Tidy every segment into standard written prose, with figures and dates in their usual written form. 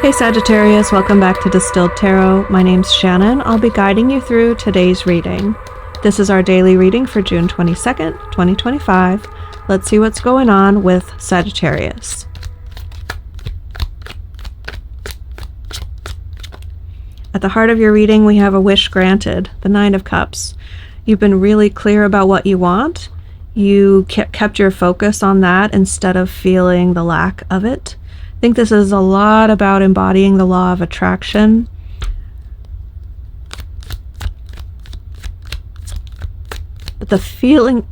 Hey Sagittarius, welcome back to Distilled Tarot. My name's Shannon. I'll be guiding you through today's reading. This is our daily reading for June 22nd, 2025. Let's see what's going on with Sagittarius. At the heart of your reading, we have a wish granted, the Nine of Cups. You've been really clear about what you want. You kept your focus on that instead of feeling the lack of it. I think this is a lot about embodying the law of attraction. But the feeling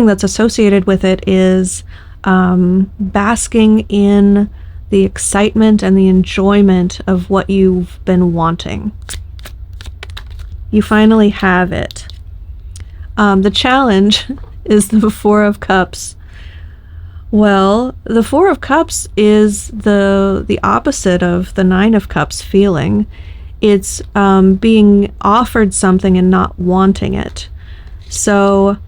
that's associated with it is basking in the excitement and the enjoyment of what you've been wanting. You finally have it. The challenge is the Four of Cups. Well, the Four of Cups is the opposite of the Nine of Cups feeling. It's being offered something and not wanting it. So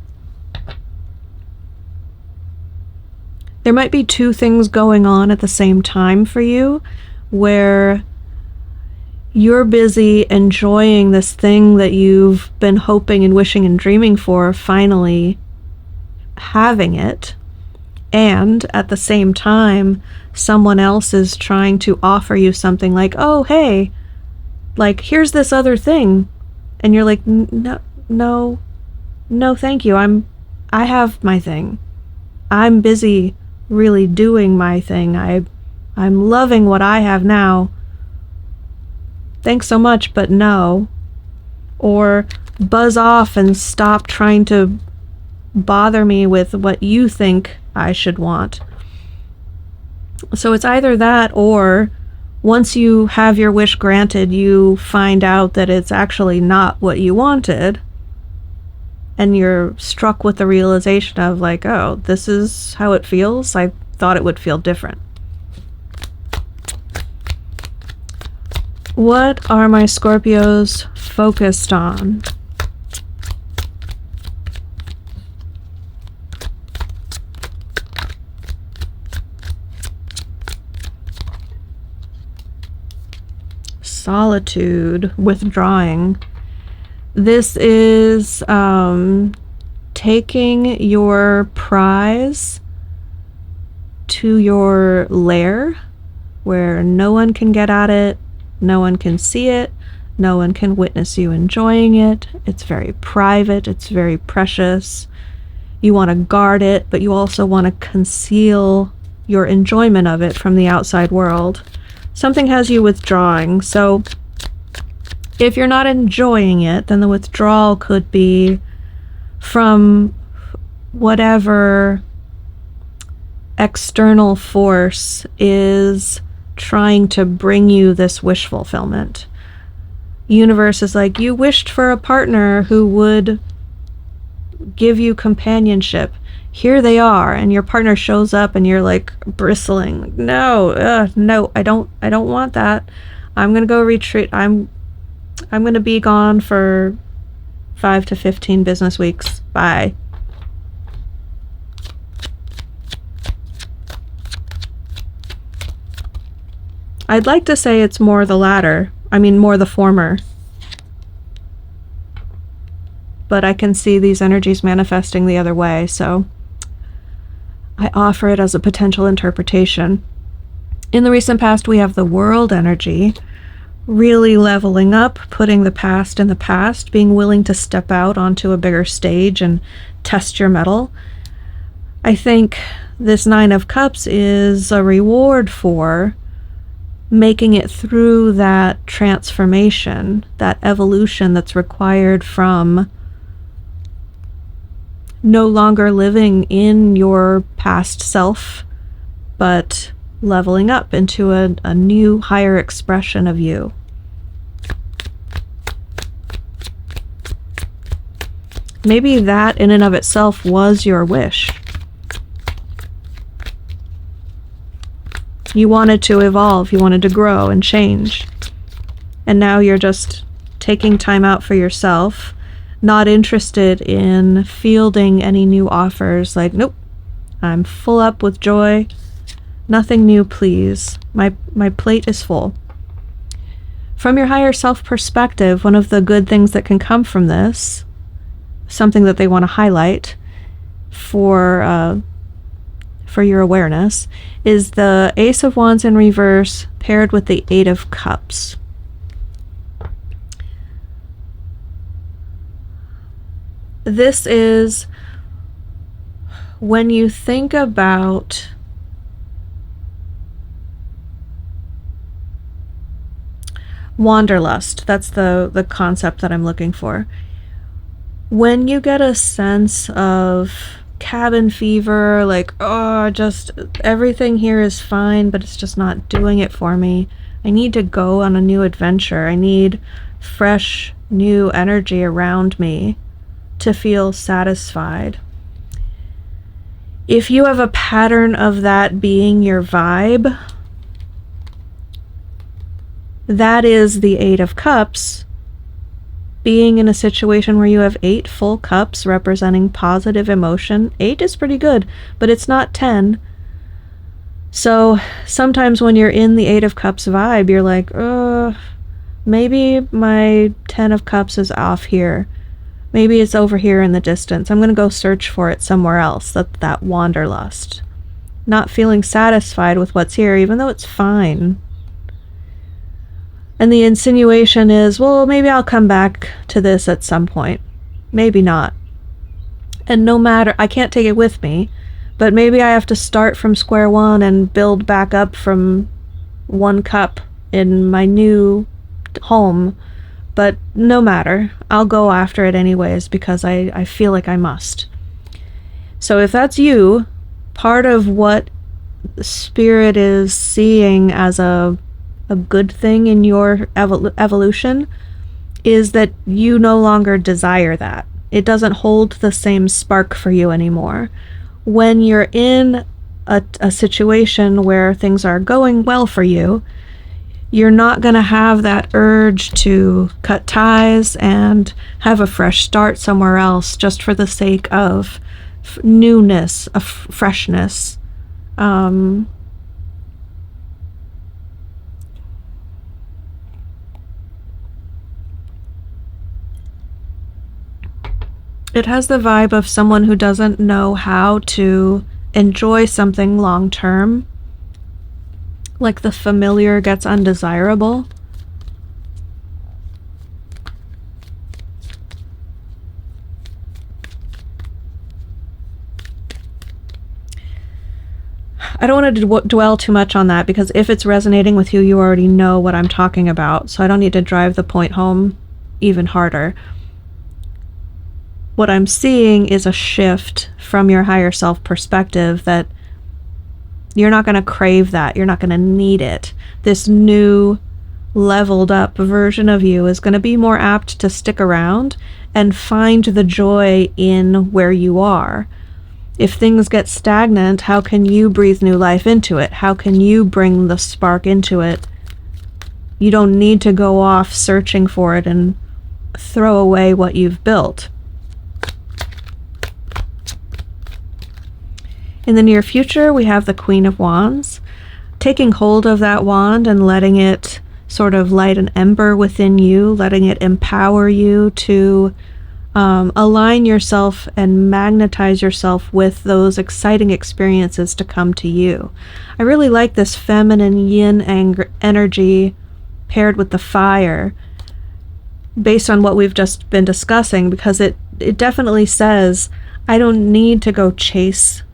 there might be two things going on at the same time for you, where you're busy enjoying this thing that you've been hoping and wishing and dreaming for, finally having it. And at the same time, someone else is trying to offer you something like, oh, hey, like, here's this other thing. And you're like, no, thank you. I have my thing. I'm busy really doing my thing. I'm loving what I have now. Thanks so much, but no. Or buzz off and stop trying to bother me with what you think I should want. So it's either that, or once you have your wish granted, you find out that it's actually not what you wanted, and you're struck with the realization of like, oh, this is how it feels. I thought it would feel different. What are my Scorpios focused on? Solitude, withdrawing. This is taking your prize to your lair where no one can get at it, no one can see it, no one can witness you enjoying it. It's very private, it's very precious. You want to guard it, but you also want to conceal your enjoyment of it from the outside world. Something has you withdrawing. So if you're not enjoying it, then the withdrawal could be from whatever external force is trying to bring you this wish fulfillment. Universe is like, you wished for a partner who would give you companionship. Here they are, and your partner shows up and you're like bristling. No, I don't want that. I'm gonna go retreat. I'm gonna be gone for 5 to 15 business weeks. Bye. I'd like to say it's more the latter. I mean, more the former. But I can see these energies manifesting the other way, so I offer it as a potential interpretation. In the recent past, we have the World energy, really leveling up, putting the past in the past, being willing to step out onto a bigger stage and test your mettle. I think this Nine of Cups is a reward for making it through that transformation, that evolution that's required from no longer living in your past self, but leveling up into a new, higher expression of you. Maybe that in and of itself was your wish. You wanted to evolve, you wanted to grow and change. And now you're just taking time out for yourself, not interested in fielding any new offers, like, nope, I'm full up with joy. Nothing new, please. My plate is full. From your higher self perspective, one of the good things that can come from this, something that they want to highlight for your awareness, is the Ace of Wands in reverse paired with the Eight of Cups. This is when you think about wanderlust. That's the concept that I'm looking for. When you get a sense of cabin fever, like, oh, just everything here is fine, but it's just not doing it for me. I need to go on a new adventure. I need fresh, new energy around me to feel satisfied. If you have a pattern of that being your vibe, that is the Eight of Cups, being in a situation where you have 8 full cups representing positive emotion. 8 is pretty good, but it's not 10. So sometimes when you're in the Eight of Cups vibe, you're like, maybe my 10 of Cups is off here. Maybe it's over here in the distance. I'm going to go search for it somewhere else. That wanderlust. Not feeling satisfied with what's here, even though it's fine. And the insinuation is, well, maybe I'll come back to this at some point. Maybe not. And no matter, I can't take it with me, but maybe I have to start from square one and build back up from 1 cup in my new home. But no matter, I'll go after it anyways because I feel like I must. So if that's you, part of what Spirit is seeing as a good thing in your evolution is that you no longer desire that. It doesn't hold the same spark for you anymore. When you're in a situation where things are going well for you, you're not going to have that urge to cut ties and have a fresh start somewhere else just for the sake of newness, of freshness. It has the vibe of someone who doesn't know how to enjoy something long term. Like the familiar gets undesirable. I don't want to dwell too much on that because if it's resonating with you, you already know what I'm talking about. So I don't need to drive the point home even harder. What I'm seeing is a shift from your higher self perspective that you're not going to crave that. You're not going to need it. This new leveled up version of you is going to be more apt to stick around and find the joy in where you are. If things get stagnant, how can you breathe new life into it? How can you bring the spark into it? You don't need to go off searching for it and throw away what you've built. In the near future, we have the Queen of Wands. Taking hold of that wand and letting it sort of light an ember within you, letting it empower you to align yourself and magnetize yourself with those exciting experiences to come to you. I really like this feminine yin energy paired with the fire based on what we've just been discussing, because it definitely says, I don't need to go chase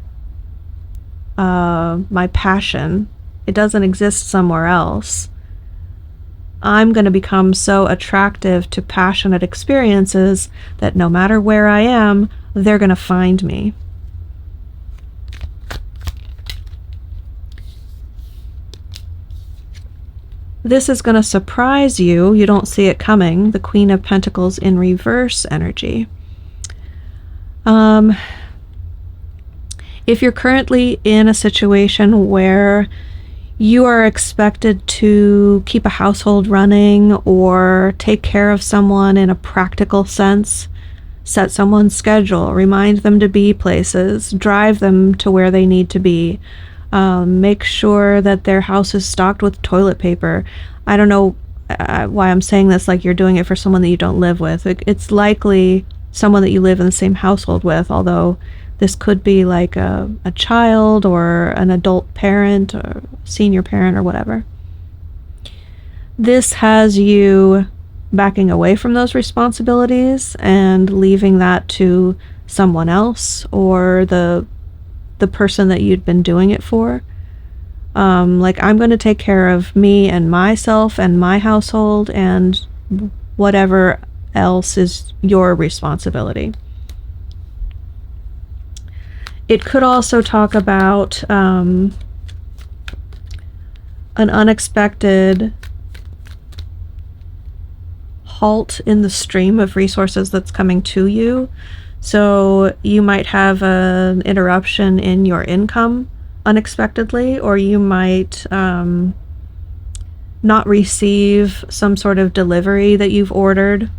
my passion. It doesn't exist somewhere else. I'm going to become so attractive to passionate experiences that no matter where I am, they're going to find me. This is going to surprise you. You don't see it coming. The Queen of Pentacles in reverse energy. If you're currently in a situation where you are expected to keep a household running or take care of someone in a practical sense, set someone's schedule, remind them to be places, drive them to where they need to be, Make sure that their house is stocked with toilet paper. I don't know why I'm saying this like you're doing it for someone that you don't live with. It's likely someone that you live in the same household with, although this could be like a child or an adult parent or senior parent or whatever. This has you backing away from those responsibilities and leaving that to someone else or the person that you'd been doing it for. Like, I'm going to take care of me and myself and my household, and whatever else is your responsibility. It could also talk about an unexpected halt in the stream of resources that's coming to you. So you might have an interruption in your income unexpectedly, or you might not receive some sort of delivery that you've ordered.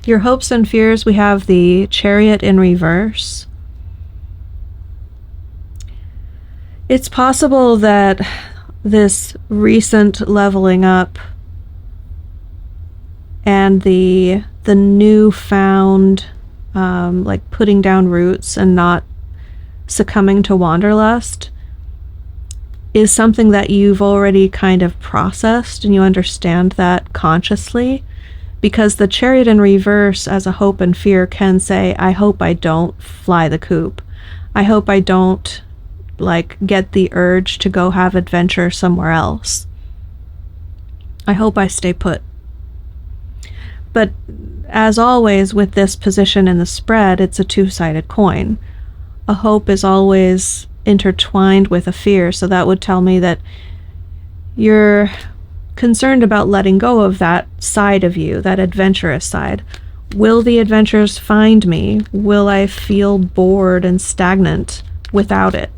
Your hopes and fears, we have the Chariot in reverse. It's possible that this recent leveling up and the newfound like putting down roots and not succumbing to wanderlust is something that you've already kind of processed, and you understand that consciously, because the Chariot in reverse as a hope and fear can say, I hope I don't fly the coop. I hope I don't like get the urge to go have adventure somewhere else. I hope I stay put. But as always with this position in the spread, it's a two-sided coin. A hope is always intertwined with a fear, so that would tell me that you're concerned about letting go of that side of you, that adventurous side. Will the adventures find me? Will I feel bored and stagnant without it?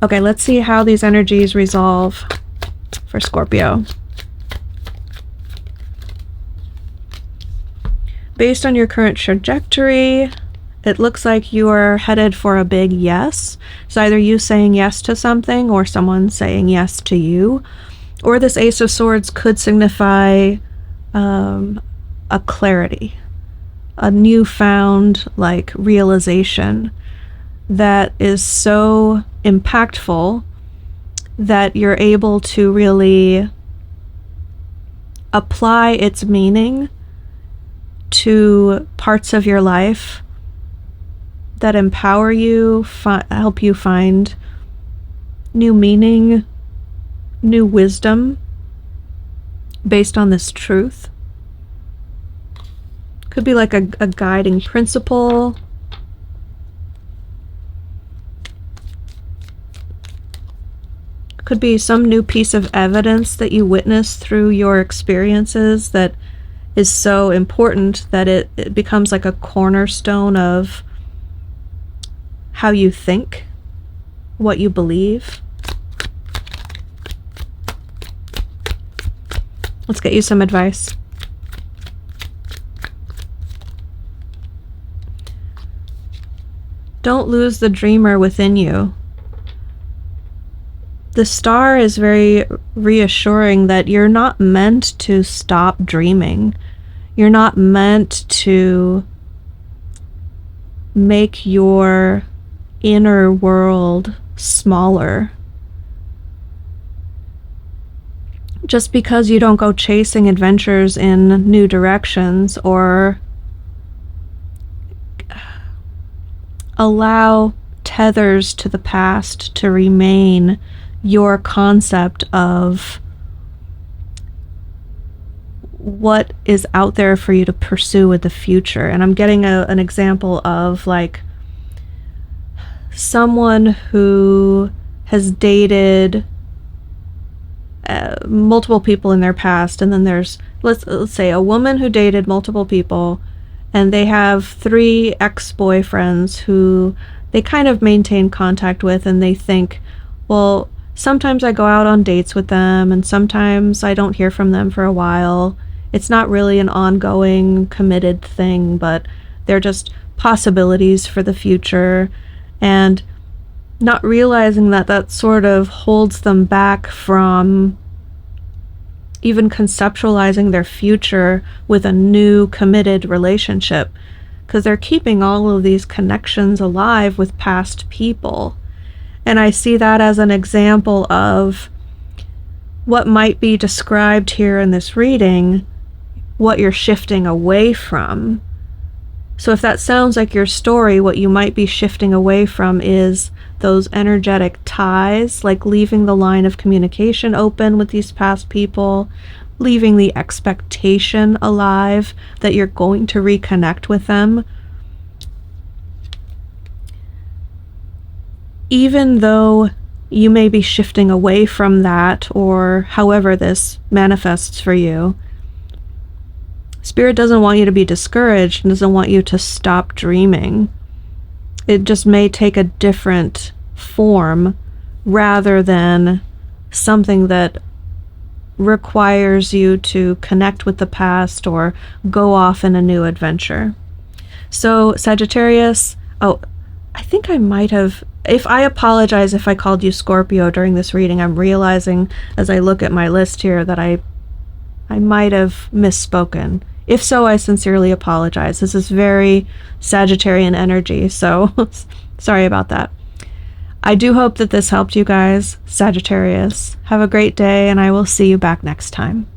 Okay, let's see how these energies resolve for Scorpio. Based on your current trajectory, it looks like you are headed for a big yes. So either you saying yes to something or someone saying yes to you. Or this Ace of Swords could signify a clarity, a newfound like realization that is so impactful that you're able to really apply its meaning to parts of your life that empower you, help you find new meaning, new wisdom based on this truth. Could be like a guiding principle. Could be some new piece of evidence that you witness through your experiences that is so important that it becomes like a cornerstone of how you think, what you believe. Let's get you some advice. Don't lose the dreamer within you. The star is very reassuring that you're not meant to stop dreaming. You're not meant to make your inner world smaller. Just because you don't go chasing adventures in new directions or allow tethers to the past to remain your concept of what is out there for you to pursue in the future. And I'm getting an example of like someone who has dated multiple people in their past, and then there's let's say a woman who dated multiple people, and they have 3 ex-boyfriends who they kind of maintain contact with, and they think, well, sometimes I go out on dates with them, and sometimes I don't hear from them for a while. It's not really an ongoing, committed thing, but they're just possibilities for the future. And not realizing that that sort of holds them back from even conceptualizing their future with a new committed relationship, because they're keeping all of these connections alive with past people. And I see that as an example of what might be described here in this reading, what you're shifting away from. So if that sounds like your story, what you might be shifting away from is those energetic ties, like leaving the line of communication open with these past people, leaving the expectation alive that you're going to reconnect with them. Even though you may be shifting away from that, or however this manifests for you, Spirit doesn't want you to be discouraged and doesn't want you to stop dreaming. It just may take a different form rather than something that requires you to connect with the past or go off in a new adventure. So Sagittarius, I think I might have, I apologize if I called you Scorpio during this reading. I'm realizing as I look at my list here that I might have misspoken. If so, I sincerely apologize. This is very Sagittarian energy, so sorry about that. I do hope that this helped you guys, Sagittarius. Have a great day, and I will see you back next time.